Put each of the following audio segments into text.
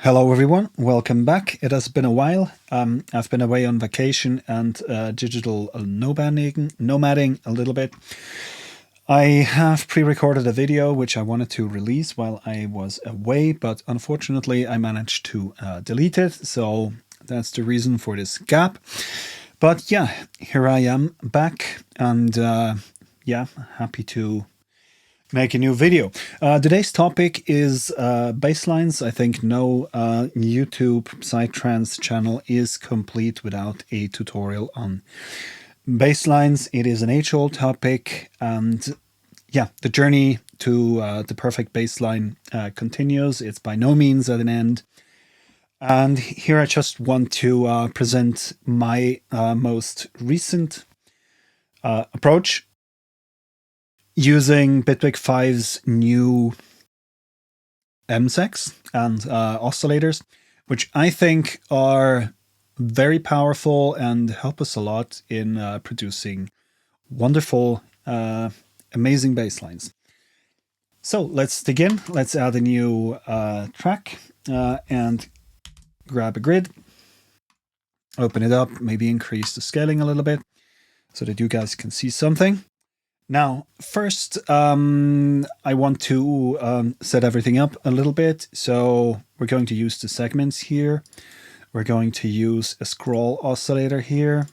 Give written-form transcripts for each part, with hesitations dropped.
Hello everyone, welcome back. It has been a while. I've been away on vacation and digital nomading a little bit. I have pre-recorded a video which I wanted to release while I was away, but unfortunately I managed to delete it, so that's the reason for this gap. But yeah, here I am back, and yeah, happy to make a new video. Today's topic is basslines. I think no YouTube Psy Trance channel is complete without a tutorial on basslines. It is an age-old topic, and yeah, the journey to the perfect bassline continues. It's by no means at an end. And here I just want to present my most recent approach using Bitwig 5's new MSEGs and oscillators, which I think are very powerful and help us a lot in producing wonderful, amazing basslines. So let's dig in. Let's add a new track and grab a grid, open it up, maybe increase the scaling a little bit so that you guys can see something. Now, first, I want to set everything up a little bit. So we're going to use the segments here. We're going to use a scroll oscillator here.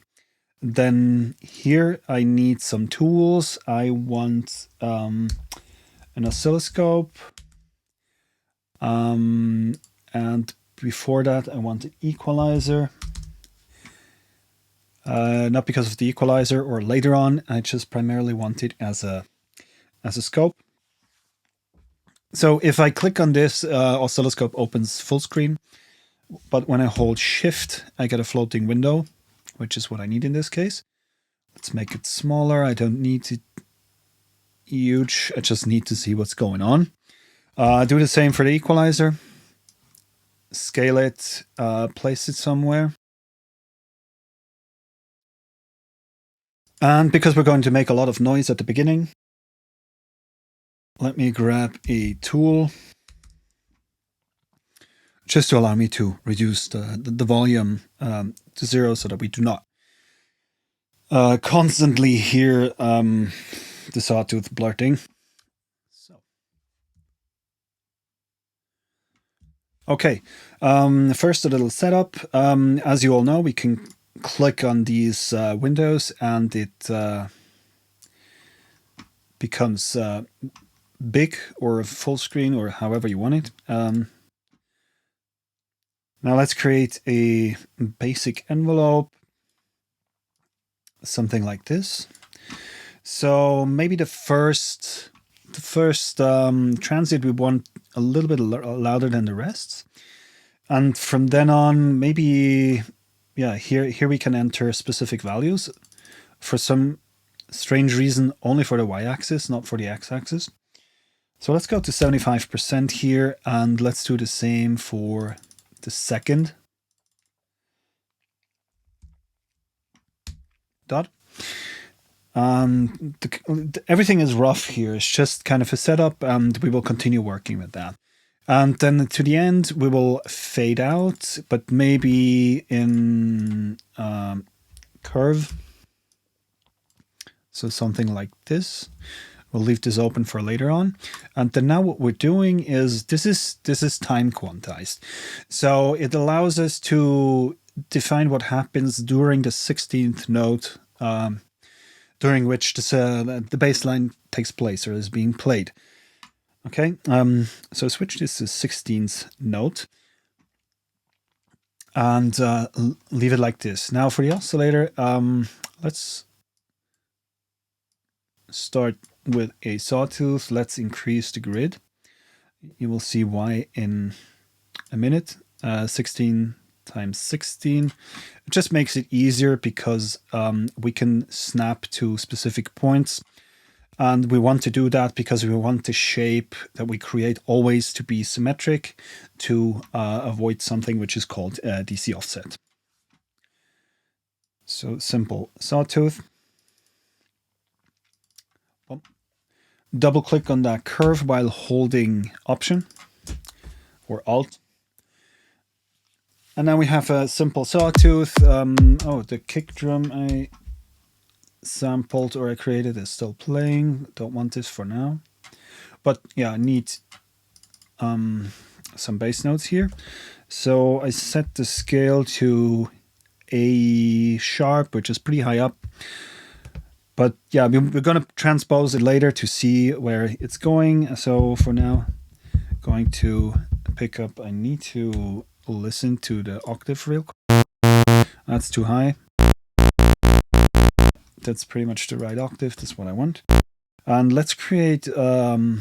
Then here I need some tools. I want an oscilloscope. And before that, I want an equalizer. Not because of the equalizer or later on, I just primarily want it as a scope. So if I click on this, oscilloscope opens full screen, but when I hold shift, I get a floating window, which is what I need in this case. Let's make it smaller. I don't need it huge. I just need to see what's going on. Do the same for the equalizer. Scale it, place it somewhere. And because we're going to make a lot of noise at the beginning, let me grab a tool just to allow me to reduce the volume to 0 so that we do not constantly hear the sawtooth blurting. So, okay, first a little setup. As you all know, we can click on these windows and it becomes big or full screen or however you want it. Now let's create a basic envelope, something like this. So maybe the first transit we want a little bit louder than the rest, and from then on, maybe yeah, here we can enter specific values for some strange reason, only for the y-axis, not for the x-axis. So let's go to 75% here, and let's do the same for the second dot. Everything is rough here. It's just kind of a setup, and we will continue working with that. And then to the end, we will fade out, but maybe in curve. So something like this. We'll leave this open for later on. And then now what we're doing is this is time quantized. So it allows us to define what happens during the 16th note, during which the bassline takes place or is being played. Okay, so switch this to 16th note and leave it like this. Now for the oscillator, let's start with a sawtooth. Let's increase the grid. You will see why in a minute. 16 times 16. It just makes it easier because we can snap to specific points. And we want to do that because we want the shape that we create always to be symmetric to avoid something which is called DC offset. So simple sawtooth. Double click on that curve while holding Option or Alt. And now we have a simple sawtooth. Oh, the kick drum I sampled or I created is still playing. Don't want this for now. But yeah, I need some bass notes here. So I set the scale to A sharp, which is pretty high up. But yeah, we're going to transpose it later to see where it's going. So for now, going to pick up, I need to listen to the octave real quick. That's too high. That's pretty much the right octave. That's what I want. And let's create I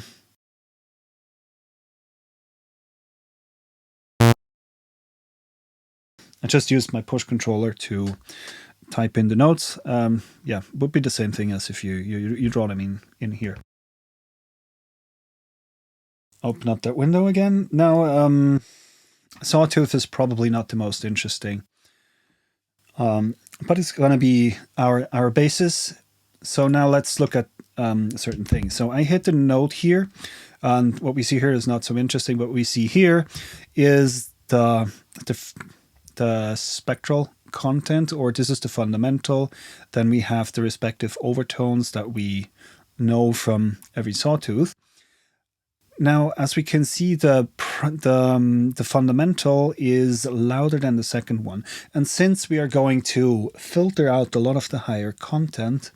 just used my push controller to type in the notes. Yeah, would be the same thing as if you draw them in here. Open up that window again. Now, sawtooth is probably not the most interesting, but it's going to be our basis. So now let's look at certain things. So I hit the note here, and what we see here is not so interesting. What we see here is the spectral content, or this is the fundamental. Then we have the respective overtones that we know from every sawtooth. Now, as we can see, the fundamental is louder than the second one. And since we are going to filter out a lot of the higher content,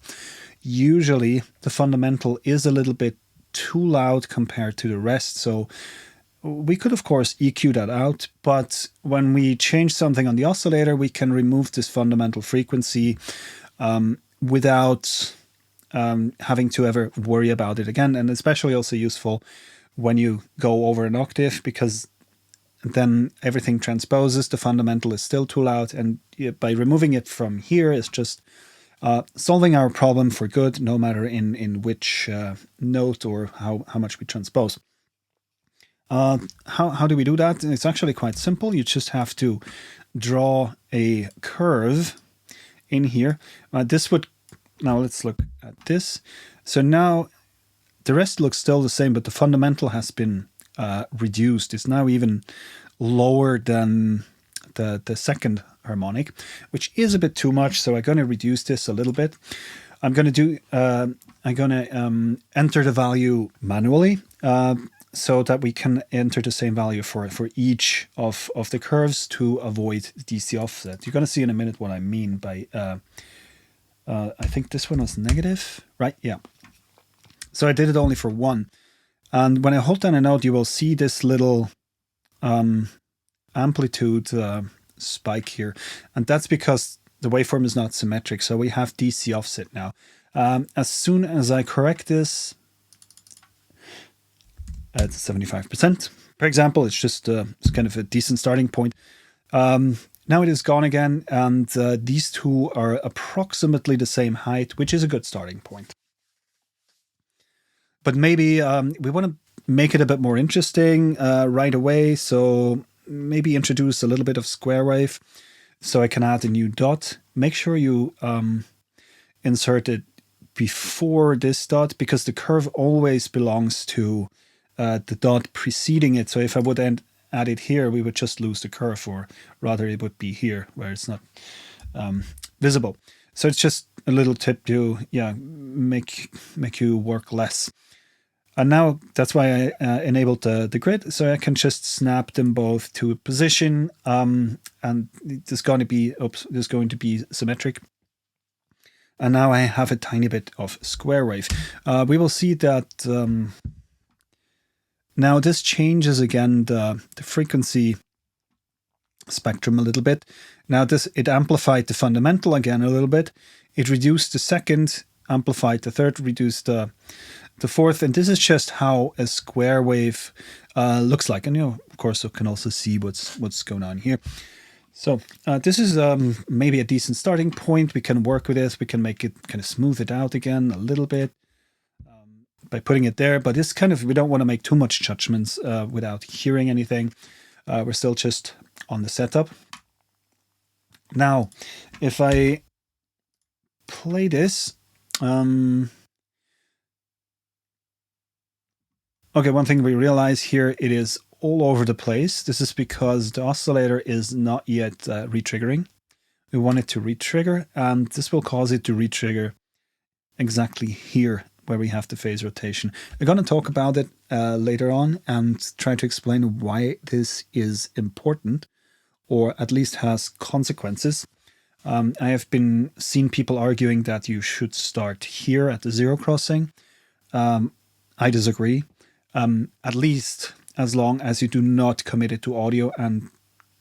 usually the fundamental is a little bit too loud compared to the rest. So we could, of course, EQ that out. But when we change something on the oscillator, we can remove this fundamental frequency without having to ever worry about it again. And especially also useful when you go over an octave, because then everything transposes, the fundamental is still too loud, and by removing it from here is just solving our problem for good, no matter in which note or how much we transpose. How do we do that? It's actually quite simple. You just have to draw a curve in here. Now let's look at this. So now the rest looks still the same, but the fundamental has been reduced. It's now even lower than the second harmonic, which is a bit too much. So I'm going to reduce this a little bit. I'm going to enter the value manually so that we can enter the same value for each of the curves to avoid DC offset. You're going to see in a minute what I mean by, I think this one was negative, right? Yeah. So I did it only for one. And when I hold down a note, you will see this little amplitude spike here. And that's because the waveform is not symmetric. So we have DC offset now. As soon as I correct this at 75%, for example, it's just it's kind of a decent starting point. Now it is gone again. And these two are approximately the same height, which is a good starting point. But maybe we want to make it a bit more interesting right away. So maybe introduce a little bit of square wave. So I can add a new dot. Make sure you insert it before this dot, because the curve always belongs to the dot preceding it. So if I would add it here, we would just lose the curve, or rather it would be here where it's not visible. So it's just a little tip to make you work less. And now that's why I enabled the grid, so I can just snap them both to a position, and there's going to be symmetric. And now I have a tiny bit of square wave. We will see that now this changes again the frequency spectrum a little bit. Now it amplified the fundamental again a little bit. It reduced the second, amplified the third, reduced the fourth, and this is just how a square wave looks like. And of course, you can also see what's going on here. So this is maybe a decent starting point. We can work with this. We can make it kind of smooth it out again a little bit by putting it there. But it's kind of, we don't want to make too much judgments without hearing anything. We're still just on the setup. Now, if I play this, okay, one thing we realize here, it is all over the place. This is because the oscillator is not yet retriggering. We want it to retrigger, and this will cause it to retrigger exactly here where we have the phase rotation. We're going to talk about it later on and try to explain why this is important, or at least has consequences. I have seen people arguing that you should start here at the zero crossing. I disagree, at least as long as you do not commit it to audio and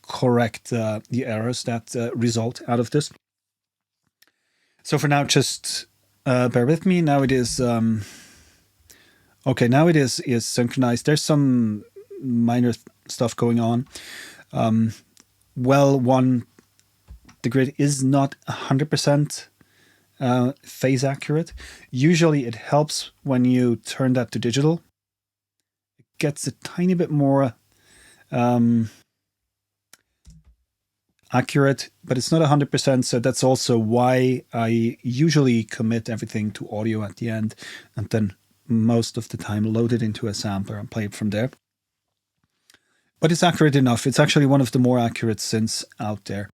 correct the errors that result out of this. So for now, just bear with me. Now it is okay. Now it is synchronized. There's some minor stuff going on. Well, the grid is not 100% phase accurate. Usually, it helps when you turn that to digital. It gets a tiny bit more accurate, but it's not 100%. So that's also why I usually commit everything to audio at the end, and then most of the time load it into a sampler and play it from there. But it's accurate enough. It's actually one of the more accurate synths out there.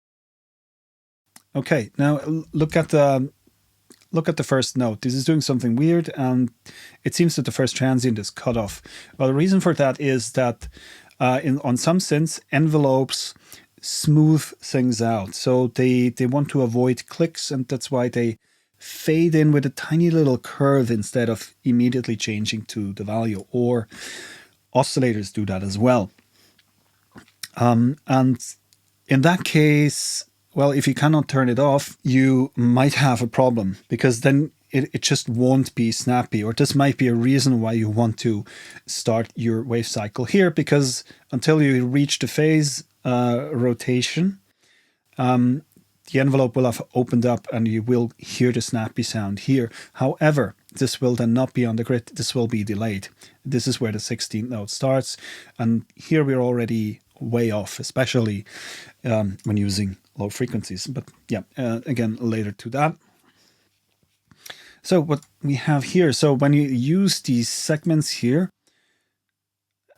Okay, now look at the first note. This is doing something weird, and it seems that the first transient is cut off. Well, the reason for that is that on some synths, envelopes smooth things out. So they want to avoid clicks, and that's why they fade in with a tiny little curve instead of immediately changing to the value. Or oscillators do that as well. And in that case, well, if you cannot turn it off, you might have a problem, because then it just won't be snappy. Or this might be a reason why you want to start your wave cycle here, because until you reach the phase rotation, the envelope will have opened up and you will hear the snappy sound here. However, this will then not be on the grid. This will be delayed. This is where the 16th note starts. And here we're already way off, especially when using low frequencies. But yeah, again, later to that. So what we have here, so when you use these segments here,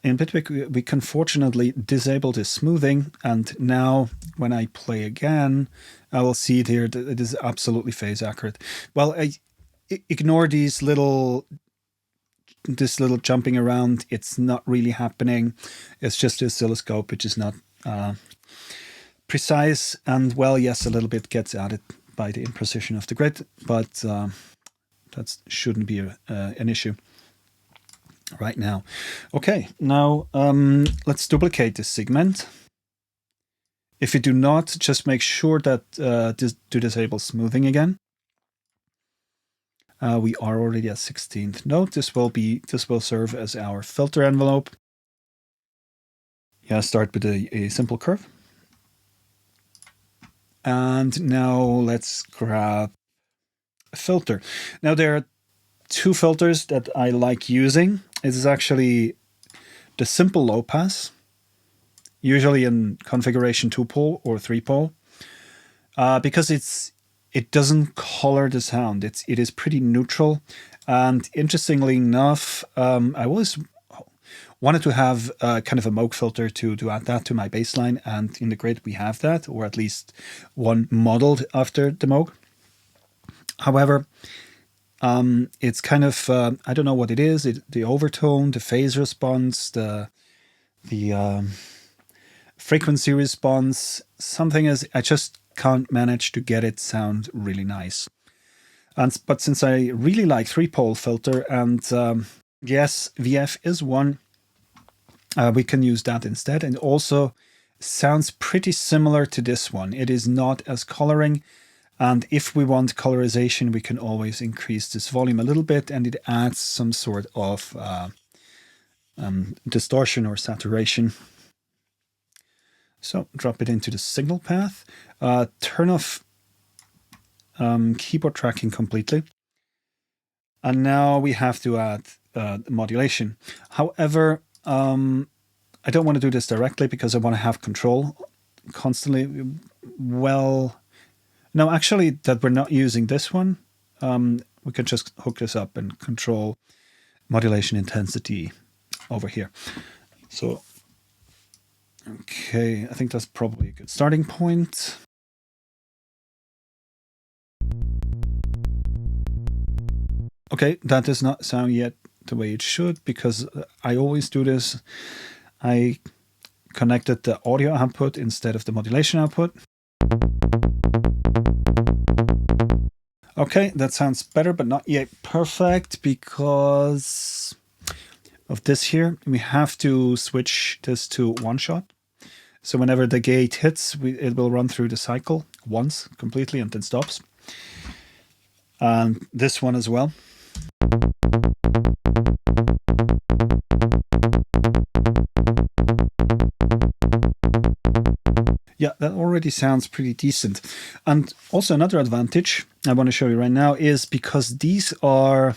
in Bitwig, we can fortunately disable this smoothing, and now when I play again, I will see it here that it is absolutely phase accurate. Well, ignore this little jumping around. It's not really happening. It's just the oscilloscope, which is not precise, and well, yes, a little bit gets added by the imprecision of the grid, but that shouldn't be an issue right now. Okay, now let's duplicate this segment. If you do not, just make sure that to disable smoothing again. We are already at 16th note. This will serve as our filter envelope. Yeah, start with a simple curve. And now let's grab a filter. Now there are two filters that I like using. It is actually the simple low pass, usually in configuration 2-pole or 3-pole, because it doesn't color the sound. It is pretty neutral. And interestingly enough, I always wanted to have kind of a Moog filter to add that to my bassline, and in the grid we have that, or at least one modeled after the Moog. However, it's kind of I don't know what it is. The overtone, the phase response, the frequency response. Something is I just can't manage to get it sound really nice. But since I really like 3-pole filter, and yes, VF is one, we can use that instead. And also sounds pretty similar to this one. It is not as coloring. And if we want colorization, we can always increase this volume a little bit, and it adds some sort of distortion or saturation. So drop it into the signal path. Turn off keyboard tracking completely. And now we have to add modulation. However, I don't want to do this directly because I want to have control constantly. Well, no, actually, that we're not using this one. We can just hook this up and control modulation intensity over here. So Okay, I think that's probably a good starting point. Okay, that does not sound yet the way it should, because I always do this. I connected the audio output instead of the modulation output. Okay, that sounds better, but not yet perfect because of this here. We have to switch this to one shot. So whenever the gate hits, it will run through the cycle once completely and then stops. And this one as well. Yeah, that already sounds pretty decent. And also another advantage I want to show you right now is because these are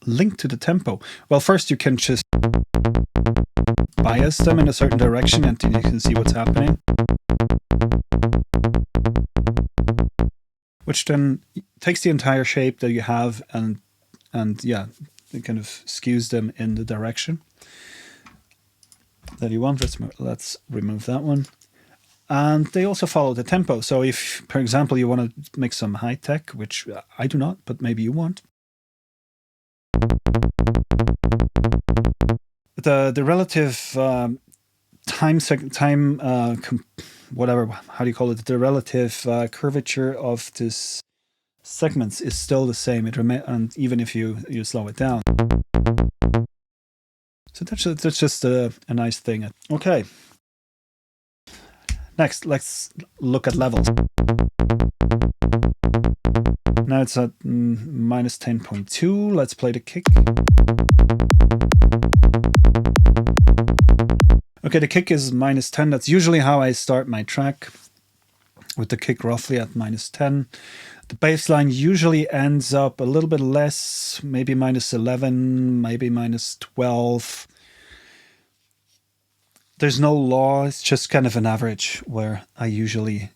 linked to the tempo. Well, first you can just bias them in a certain direction and then you can see what's happening. Which then takes the entire shape that you have and yeah, it kind of skews them in the direction that you want. Let's remove that one. And they also follow the tempo. So if, for example, you want to make some high tech, which I do not, but maybe you want. The relative whatever, how do you call it? The relative curvature of this segments is still the same. And even if you slow it down. So that's just a nice thing. Okay. Next, let's look at levels. Now it's at minus 10.2. Let's play the kick. Okay, the kick is minus 10. That's usually how I start my track, with the kick roughly at minus 10. The bass line usually ends up a little bit less, maybe minus 11, maybe minus 12. There's no law, it's just kind of an average where I usually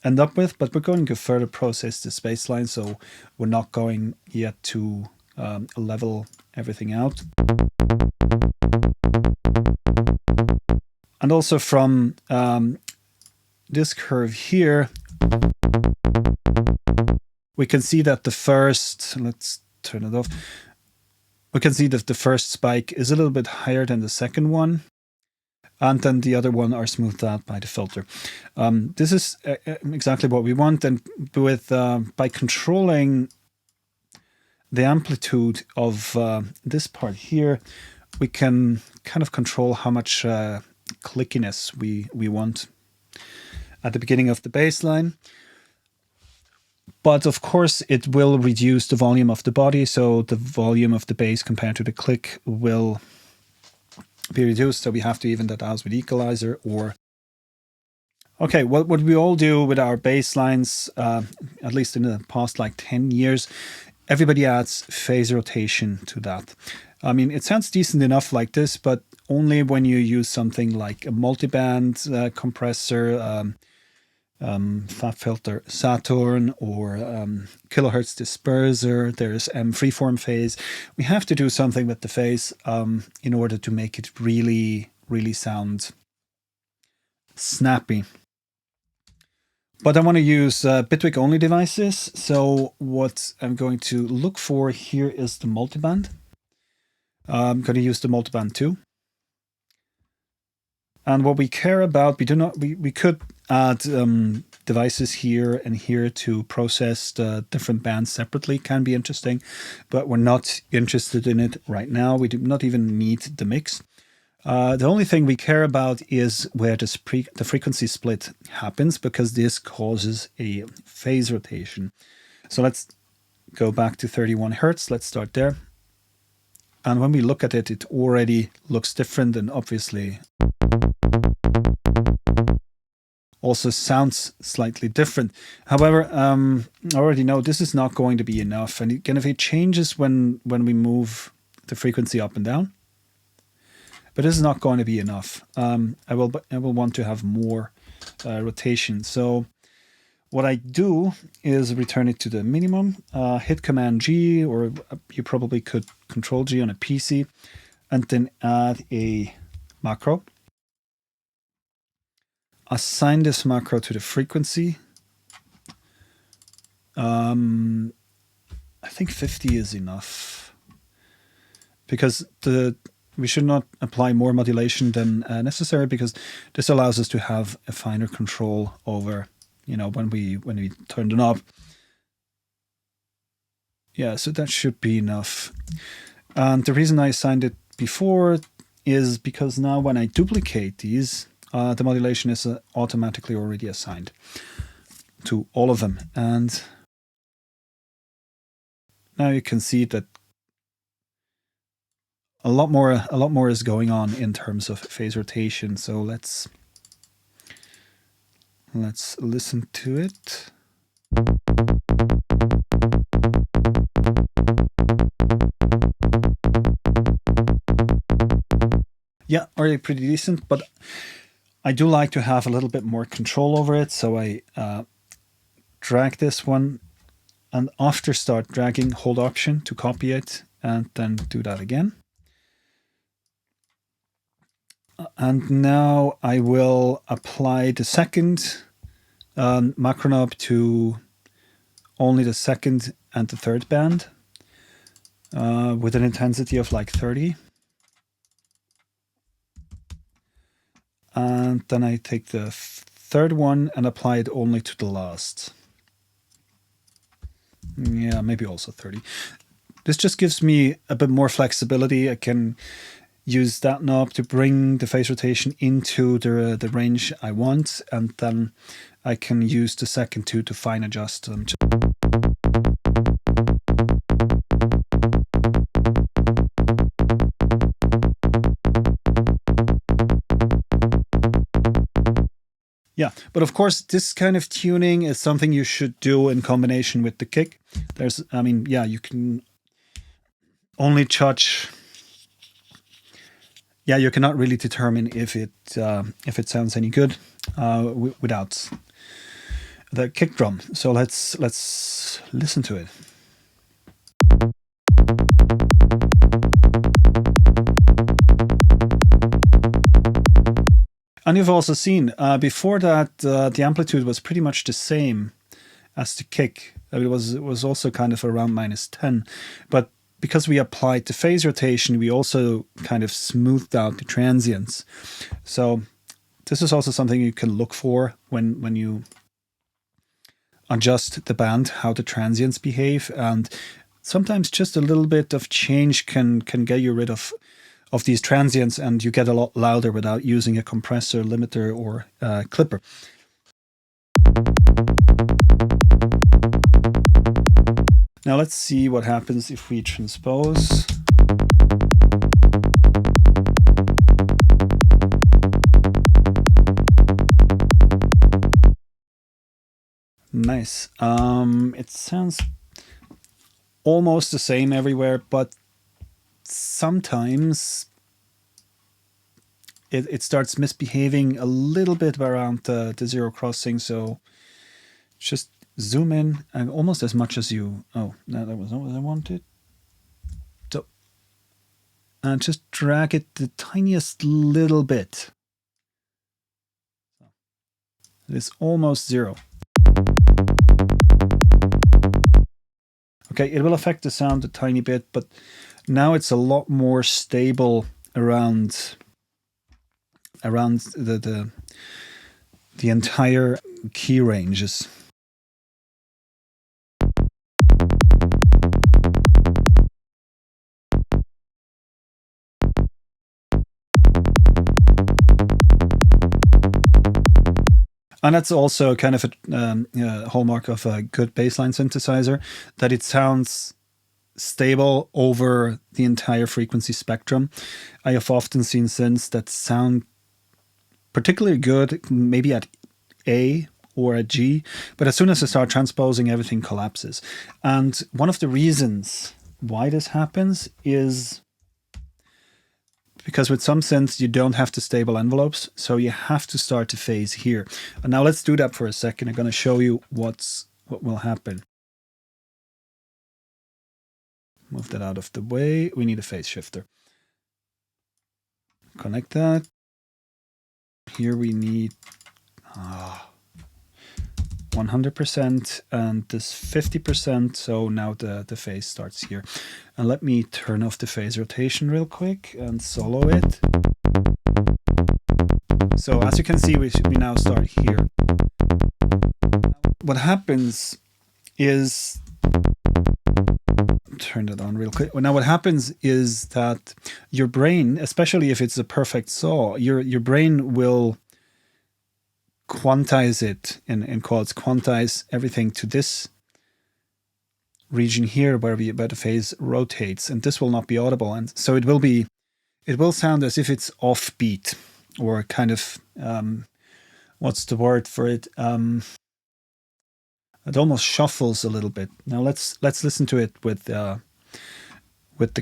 end up with, but we're going to further process this bass line, so we're not going yet to level everything out. And also from this curve here, we can see that the first, let's turn it off, we can see that the first spike is a little bit higher than the second one. And then the other one are smoothed out by the filter. This is exactly what we want. And with by controlling the amplitude of this part here, we can kind of control how much clickiness we want at the beginning of the bass line. But of course, it will reduce the volume of the body. So the volume of the bass compared to the click will be reduced, so we have to even that out with equalizer. Or okay, what we all do with our bass lines, at least in the past like 10 years, everybody adds phase rotation to that. I mean, it sounds decent enough like this, but only when you use something like a multiband compressor, fat filter Saturn, or kilohertz disperser. There's freeform phase. We have to do something with the phase in order to make it really, really sound snappy. But I want to use Bitwig only devices. So what I'm going to look for here is the multiband. I'm going to use the multiband 2. And what we care about, we could add devices here and here to process the different bands separately. Can be interesting, but we're not interested in it right now. We do not even need the mix. The only thing we care about is where the frequency split happens, because this causes a phase rotation. So let's go back to 31 Hertz. Let's start there. And when we look at it, it already looks different, and obviously also sounds slightly different. However, I already know this is not going to be enough. And again, if it changes when we move the frequency up and down, but this is not going to be enough. I will want to have more rotation. So what I do is return it to the minimum, hit Command G, or you probably could Control G on a PC, and then add a macro. assign this macro to the frequency. I think 50 is enough, because we should not apply more modulation than necessary, because this allows us to have a finer control over, when we turn the knob. Yeah, so that should be enough. And the reason I assigned it before is because now when I duplicate these, the modulation is automatically already assigned to all of them. And now you can see that a lot more is going on in terms of phase rotation. So let's listen to it. Yeah, already pretty decent, but I do like to have a little bit more control over it. So I drag this one, and after start dragging, hold Option to copy it, and then do that again. And now I will apply the second macro knob to only the second and the third band with an intensity of like 30. And then I take the third one and apply it only to the last. Yeah, maybe also 30. This just gives me a bit more flexibility. I can use that knob to bring the phase rotation into the range I want, and then I can use the second two to fine adjust them. Yeah, but of course, this kind of tuning is something you should do in combination with the kick. You can only judge. Yeah, you cannot really determine if it sounds any good without the kick drum. So let's listen to it. And you've also seen before that the amplitude was pretty much the same as the kick. It was also kind of around -10, but because we applied the phase rotation, we also kind of smoothed out the transients. So this is also something you can look for when you adjust the band, how the transients behave, and sometimes just a little bit of change can get you rid of these transients, and you get a lot louder without using a compressor, limiter, or clipper. Now let's see what happens if we transpose. Nice. It sounds almost the same everywhere, but sometimes it starts misbehaving a little bit around the zero crossing. So just zoom in and almost as much as you. Oh, no, that was not what I wanted. So, and just drag it the tiniest little bit. It's almost zero. Okay, it will affect the sound a tiny bit, but now it's a lot more stable around the entire key ranges. And that's also kind of a hallmark of a good bassline synthesizer, that it sounds stable over the entire frequency spectrum. I have often seen synths that sound particularly good, maybe at A or at G, but as soon as I start transposing, everything collapses. And one of the reasons why this happens is because with some synths, you don't have the stable envelopes, so you have to start the phase here. And now let's do that for a second. I'm going to show you what will happen. Move that out of the way. We need a phase shifter. Connect that. Here we need 100% and this 50%. So now the phase starts here. And let me turn off the phase rotation real quick and solo it. So as you can see, we now start here. What happens is, turn that on real quick. Now what happens is that your brain, especially if it's a perfect saw, your brain will quantize it, in quotes, quantize everything to this region here where the phase rotates, and this will not be audible, and so it will sound as if it's offbeat, or kind of what's the word for it? It almost shuffles a little bit. Now let's listen to it with the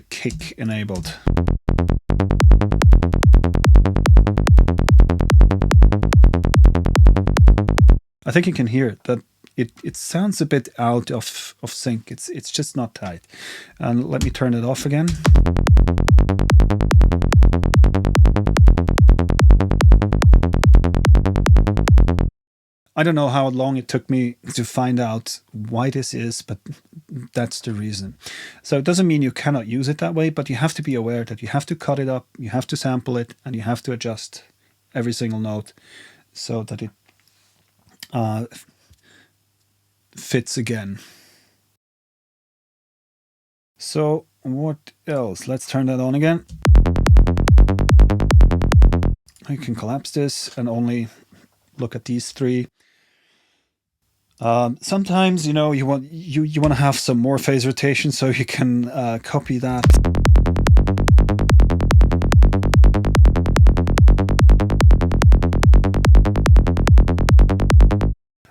kick enabled. I think you can hear it, that it sounds a bit out of sync. It's just not tight. And let me turn it off again. I don't know how long it took me to find out why this is, but that's the reason. So it doesn't mean you cannot use it that way, but you have to be aware that you have to cut it up, you have to sample it, and you have to adjust every single note so that it fits again. So what else? Let's turn that on again. I can collapse this and only look at these three. Sometimes, you know, you want to have some more phase rotation, so you can copy that.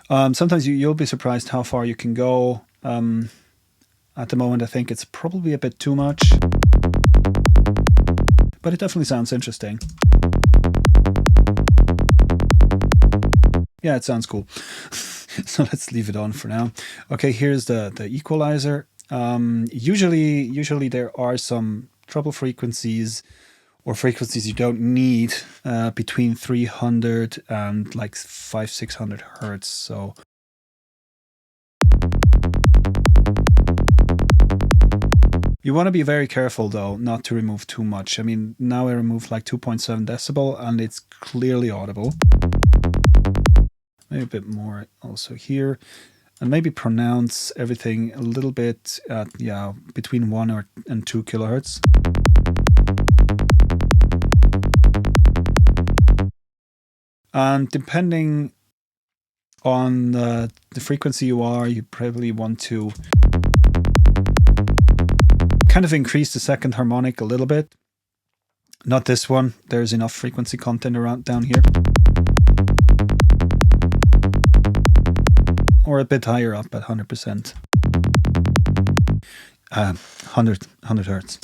Sometimes you'll be surprised how far you can go. At the moment, I think it's probably a bit too much, but it definitely sounds interesting. Yeah, it sounds cool. So let's leave it on for now. Okay, here's the equalizer. Usually there are some treble frequencies or frequencies you don't need between 300 and like 500-600 hertz. So you want to be very careful though, not to remove too much. I mean, now I removed like 2.7 decibel and it's clearly audible. Maybe a bit more also here, and maybe pronounce everything a little bit at, yeah, between 1 and 2 kilohertz. And depending on the frequency you are, you probably want to kind of increase the second harmonic a little bit. Not this one, there's enough frequency content around down here. Or a bit higher up at 100%. 100 hertz.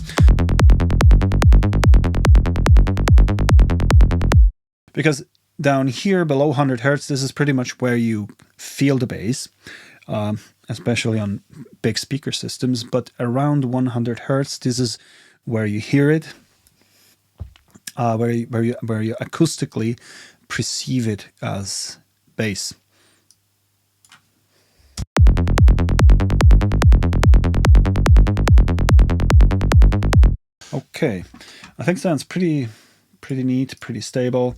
Because down here below 100 hertz, this is pretty much where you feel the bass, especially on big speaker systems. But around 100 hertz, this is where you hear it, where you acoustically perceive it as bass. Okay, I think sounds pretty neat, pretty stable.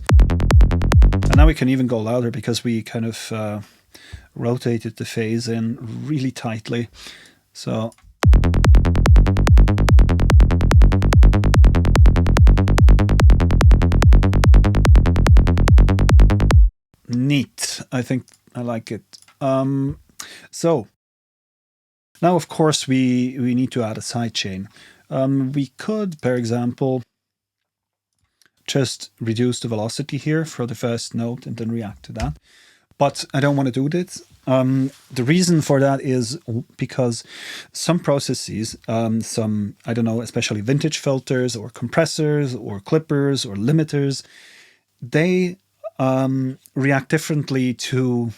And now we can even go louder because we kind of rotated the phase in really tightly. So neat. I think I like it. So now, of course, we need to add a sidechain. We could, for example, just reduce the velocity here for the first note and then react to that. But I don't want to do this. The reason for that is because some processes, some, I don't know, especially vintage filters or compressors or clippers or limiters, they react differently to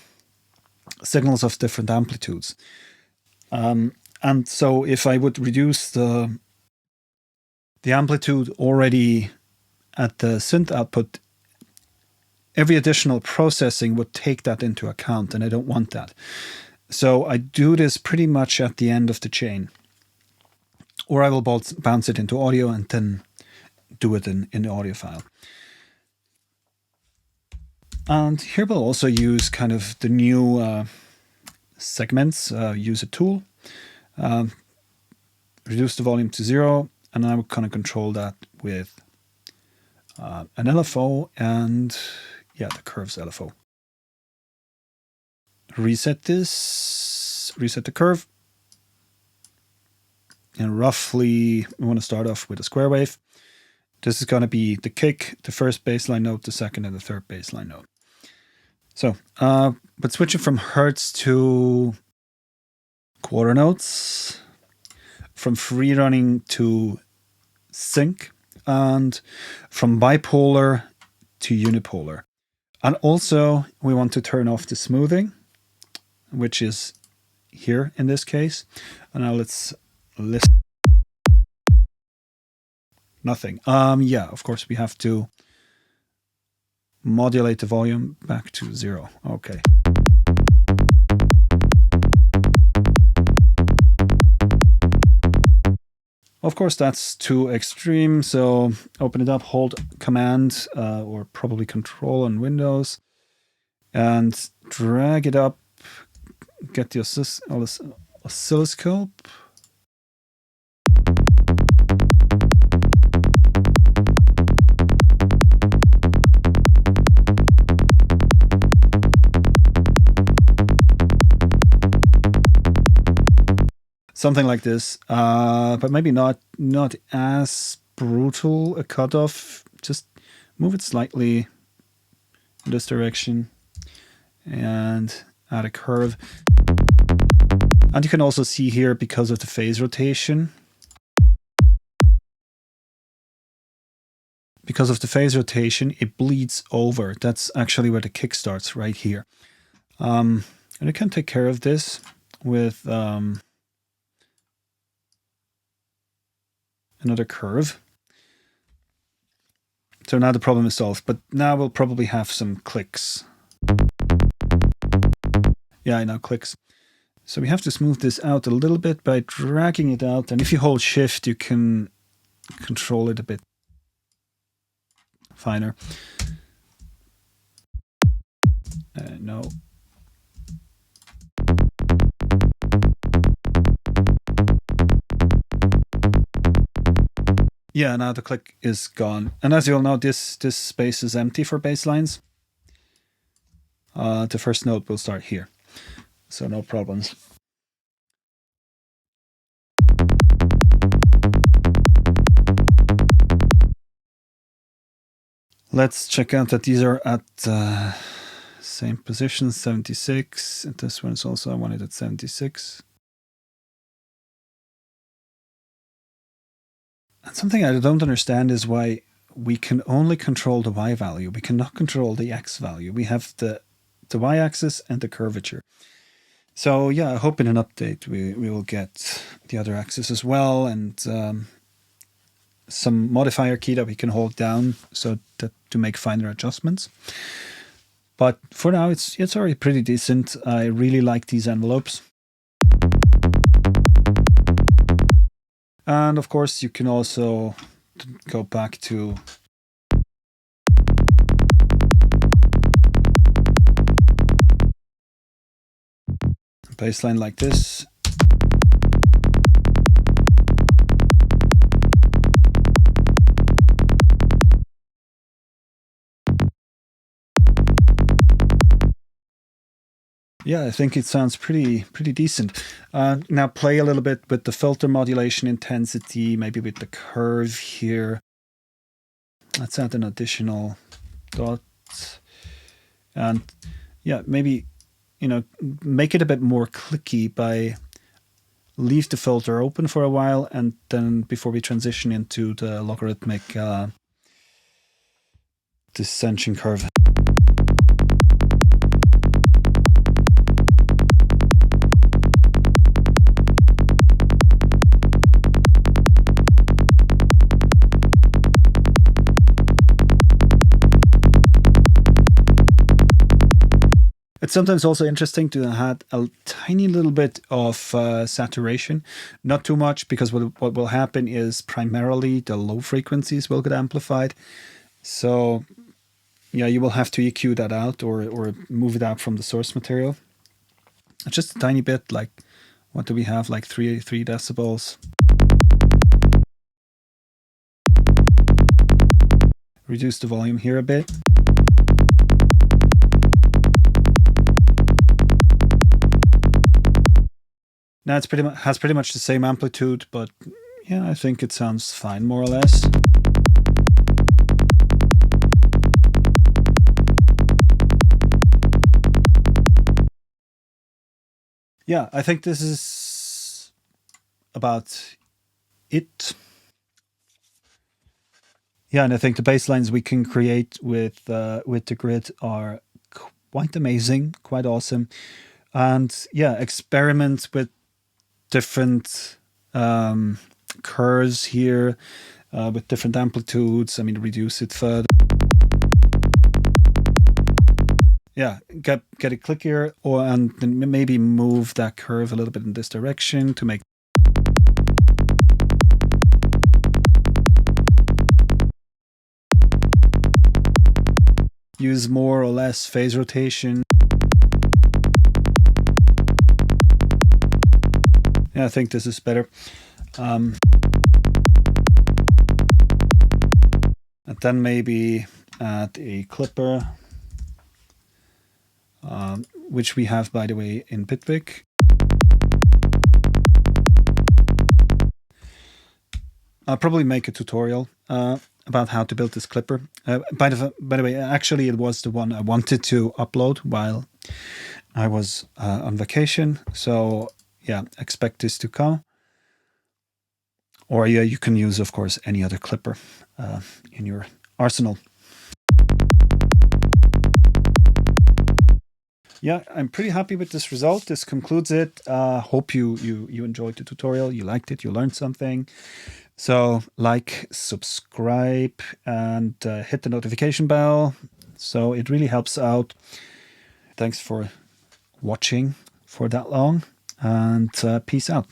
signals of different amplitudes. And so if I would reduce the amplitude already at the synth output every additional processing would take that into account, and I don't want that. So I do this pretty much at the end of the chain, or I will bounce it into audio and then do it in the audio file. And here we'll also use kind of the new segments, use a tool, reduce the volume to 0, and I will kind of control that with an LFO and, yeah, the curves LFO. Reset this, reset the curve. And roughly, we want to start off with a square wave. This is going to be the kick, the first baseline note, the second and the third baseline note. So, but switching from hertz to quarter notes, from free running to sync, and from bipolar to unipolar. And also, we want to turn off the smoothing, which is here in this case. And now let's listen. Nothing. Yeah, of course, we have to modulate the volume back to 0. Okay. Of course, that's too extreme, so open it up, hold Command or probably Control on Windows, and drag it up, get the oscilloscope. Something like this, but maybe not as brutal a cutoff. Just move it slightly in this direction and add a curve. And you can also see here, because of the phase rotation, it bleeds over. That's actually where the kick starts, right here. And you can take care of this with another curve. So now the problem is solved, but now we'll probably have some clicks. Yeah, now clicks. So we have to smooth this out a little bit by dragging it out. And if you hold Shift, you can control it a bit finer. No. Yeah, now the click is gone. And as you all know, this space is empty for basslines. The first note will start here. So no problems. Let's check out that these are at same position, 76. And this one is also, I want it at 76. And something I don't understand is why we can only control the Y value. We cannot control the X value. We have the Y-axis and the curvature. So yeah, I hope in an update we will get the other axis as well, and some modifier key that we can hold down so that to make finer adjustments. But for now, it's already pretty decent. I really like these envelopes. And of course, you can also go back to a bassline like this. Yeah, I think it sounds pretty decent. Now play a little bit with the filter modulation intensity, maybe with the curve here. Let's add an additional dot. And yeah, maybe, make it a bit more clicky by leave the filter open for a while, and then before we transition into the logarithmic dissension curve. It's sometimes also interesting to add a tiny little bit of saturation, not too much, because what will happen is primarily the low frequencies will get amplified. So yeah, you will have to EQ that out or move it out from the source material. Just a tiny bit, like, what do we have, like 3 decibels. Reduce the volume here a bit. Now it's has pretty much the same amplitude, but yeah, I think it sounds fine, more or less. Yeah, I think this is about it. Yeah, and I think the bass lines we can create with the grid are quite amazing, quite awesome. And yeah, experiment with different curves here with different amplitudes. I mean, reduce it further. Yeah, get it clickier, and then maybe move that curve a little bit in this direction to make. Use more or less phase rotation. Yeah, I think this is better. And then maybe add a clipper, which we have, by the way, in Bitwig. I'll probably make a tutorial about how to build this clipper. By the way, actually, it was the one I wanted to upload while I was on vacation. So yeah, expect this to come. Or yeah, you can use, of course, any other clipper in your arsenal. Yeah, I'm pretty happy with this result. This concludes it. Hope you enjoyed the tutorial. You liked it. You learned something. So like, subscribe, and hit the notification bell. So it really helps out. Thanks for watching for that long, and peace out.